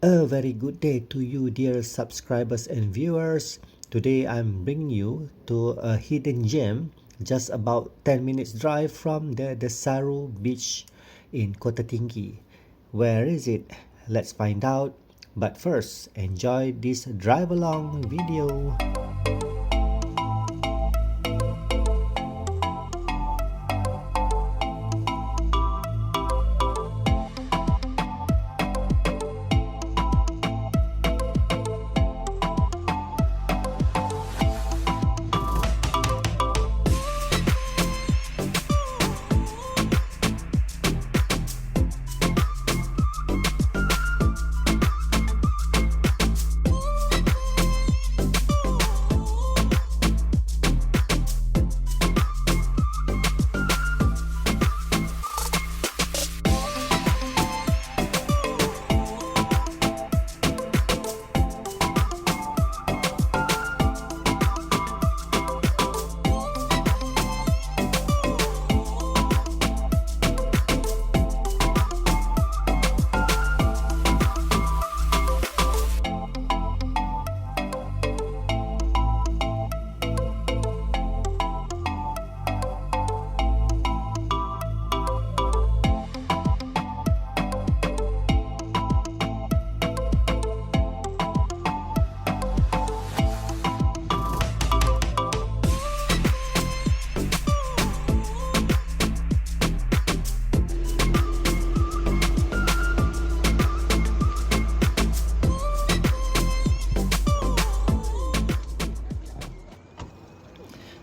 A very good day to you, dear subscribers and viewers. Today I'm bringing you to a hidden gem just about 10 minutes drive from the Desaru beach in Kota Tinggi. Where is it? Let's find out. But first, enjoy this drive along video.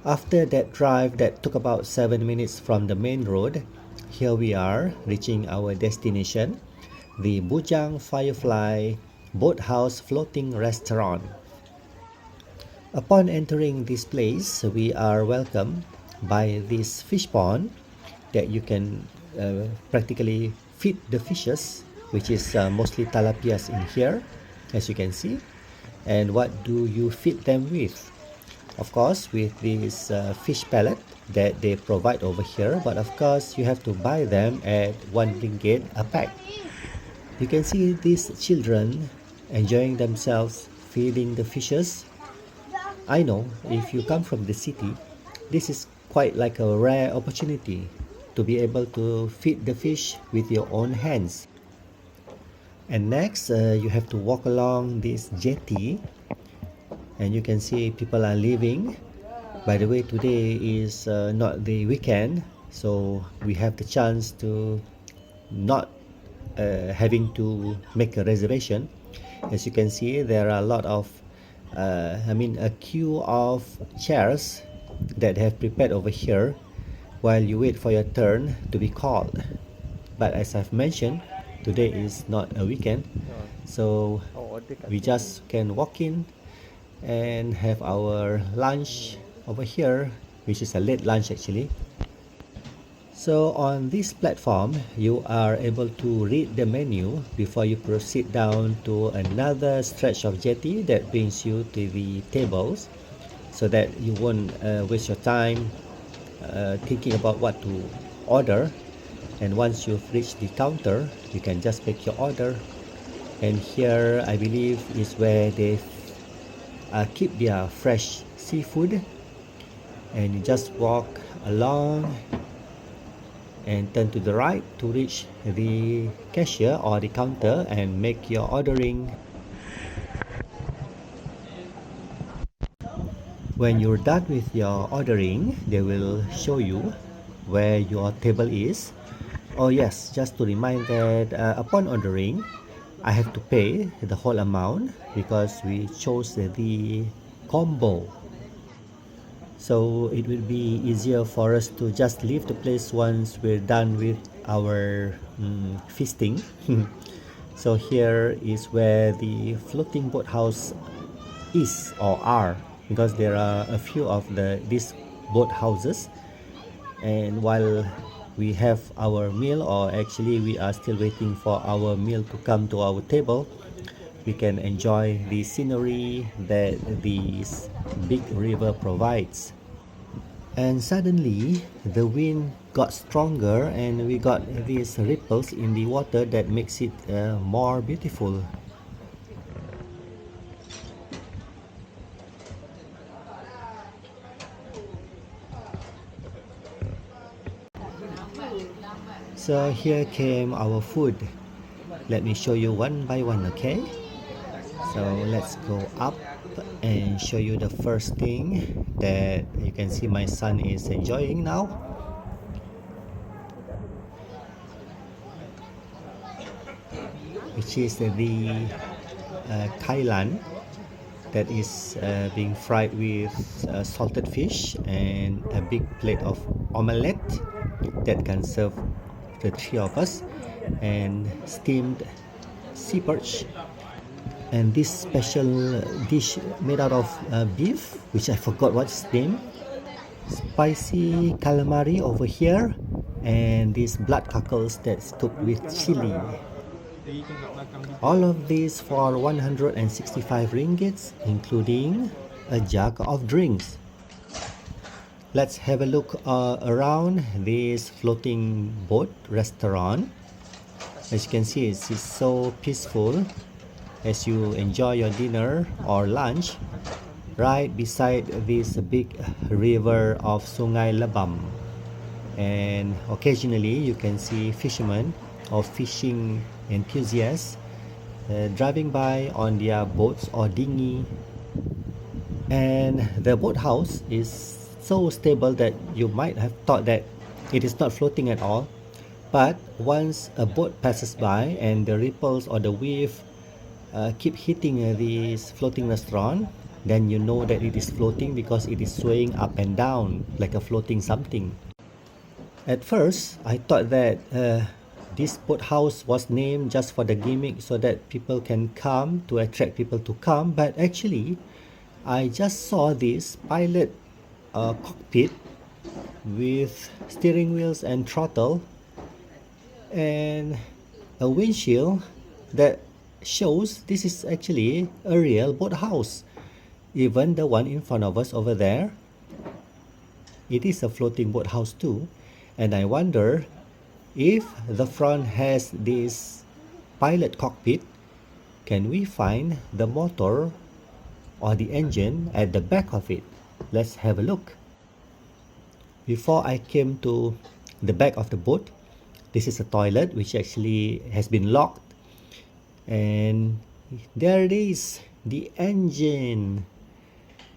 After that drive that took about 7 minutes from the main road, here we are reaching our destination, the Bujang Firefly Boathouse Floating Restaurant. Upon entering this place, we are welcomed by this fish pond that you can practically feed the fishes, which is mostly tilapias in here, as you can see. And what do you feed them with? Of course, with this fish pellet that they provide over here, but of course you have to buy them at 1 ringgit a pack. You can see these children enjoying themselves feeding the fishes. I know if you come from the city, this is quite like a rare opportunity to be able to feed the fish with your own hands. And next, you have to walk along this jetty, and you can see people are leaving. By the way, today is not the weekend, so we have the chance to not having to make a reservation. As you can see, there are a lot of a queue of chairs that have prepared over here while you wait for your turn to be called. But as I've mentioned, today is not a weekend, so we just can walk in and have our lunch over here, which is a late lunch actually. So on this platform, you are able to read the menu before you proceed down to another stretch of jetty that brings you to the tables, so that you won't waste your time thinking about what to order. And once you've reached the counter, you can just pick your order. And here, I believe, is where they keep their fresh seafood. And you just walk along and turn to the right to reach the cashier or the counter and make your ordering. When you're done with your ordering, they will show you where your table is. Oh yes, just to remind that upon ordering, I have to pay the whole amount because we chose the combo. So it will be easier for us to just leave the place once we're done with our feasting. So here is where the floating boat house is or are, because there are a few of these boat houses. And while we have our meal, or actually we are still waiting for our meal to come to our table, we can enjoy the scenery that this big river provides. And suddenly the wind got stronger and we got these ripples in the water that makes it more beautiful. So here came our food. Let me show you one by one, okay? So let's go up and show you the first thing that you can see my son is enjoying now, which is the kailan that is being fried with salted fish and a big plate of omelette that can serve the three of us, and steamed sea perch, and this special dish made out of beef, which I forgot what's its name, spicy calamari over here, and these blood cockles that's cooked with chili. All of these for 165 ringgits, including a jug of drinks. Let's have a look around this floating boat restaurant. As you can see, it's so peaceful as you enjoy your dinner or lunch right beside this big river of Sungai Lebam. And occasionally you can see fishermen or fishing enthusiasts driving by on their boats or dinghy. And the boathouse is so stable that you might have thought that it is not floating at all. But once a boat passes by and the ripples or the wave keep hitting this floating restaurant, then you know that it is floating because it is swaying up and down like a floating something. At first, I thought that this boathouse was named just for the gimmick so that people can come, to attract people to come, but actually I just saw this pilot cockpit with steering wheels and throttle and a windshield that shows this is actually a real boathouse. Even the one in front of us over there, it is a floating boathouse too. And I wonder if the front has this pilot cockpit, can we find the motor or the engine at the back of it? Let's have a look. Before I came to the back of the boat, this is a toilet which actually has been locked, and there it is, the engine,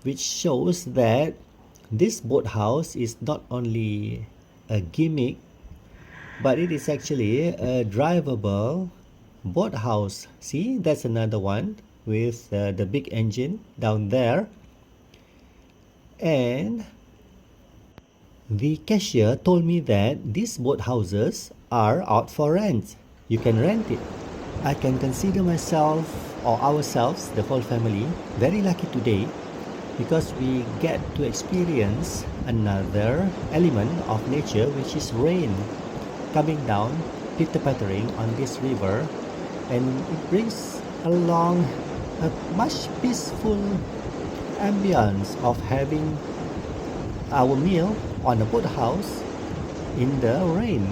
which shows that this boathouse is not only a gimmick, but it is actually a drivable boathouse. See, that's another one with the big engine down there. And the cashier told me that these boathouses are out for rent. You can rent it. I can consider myself or ourselves, the whole family, very lucky today because we get to experience another element of nature, which is rain coming down, pitter-pattering on this river, and it brings along a much peaceful ambience of having our meal on a boathouse in the rain.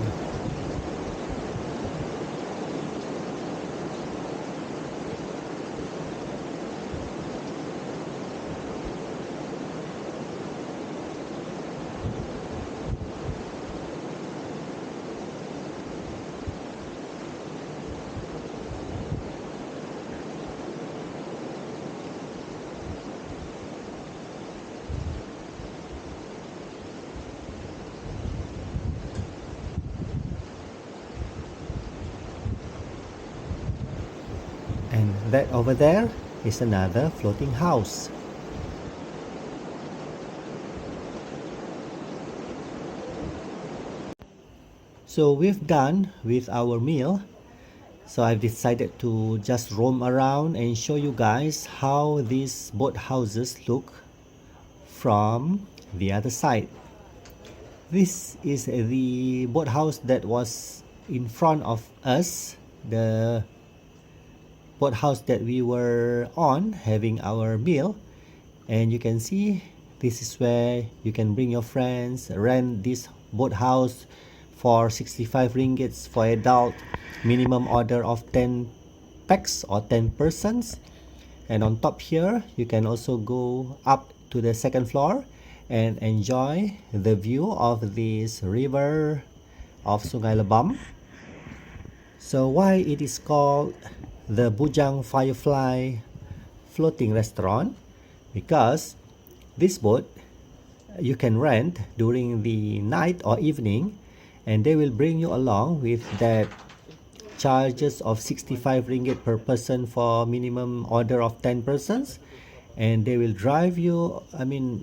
And that over there is another floating house. So we've done with our meal. So I've decided to just roam around and show you guys how these boat houses look from the other side. This is the boat house that was in front of us, the boathouse that we were on having our meal. And you can see this is where you can bring your friends, rent this boathouse for 65 ringgits for adult, minimum order of 10 packs or 10 persons. And on top here you can also go up to the second floor and enjoy the view of this river of Sungai Lebam. So why it is called the Bujang Firefly floating restaurant? Because this boat you can rent during the night or evening, and they will bring you along with that charges of 65 ringgit per person for minimum order of 10 persons, and they will drive you,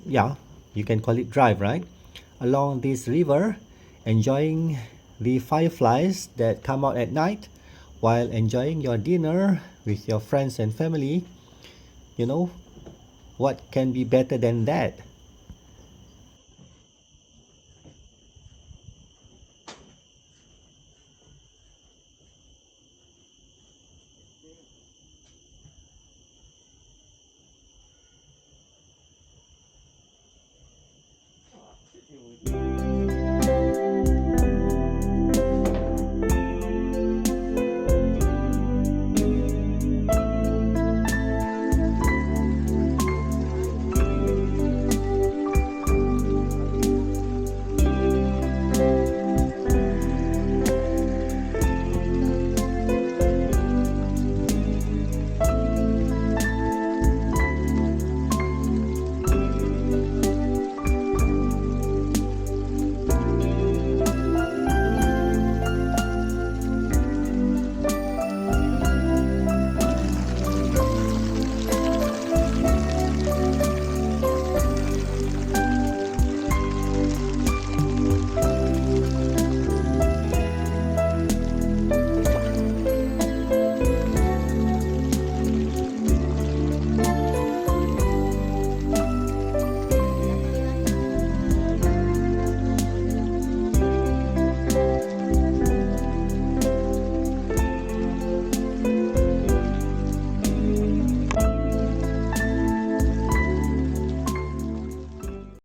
yeah, you can call it drive, right, along this river, enjoying the fireflies that come out at night while enjoying your dinner with your friends and family. You know, what can be better than that?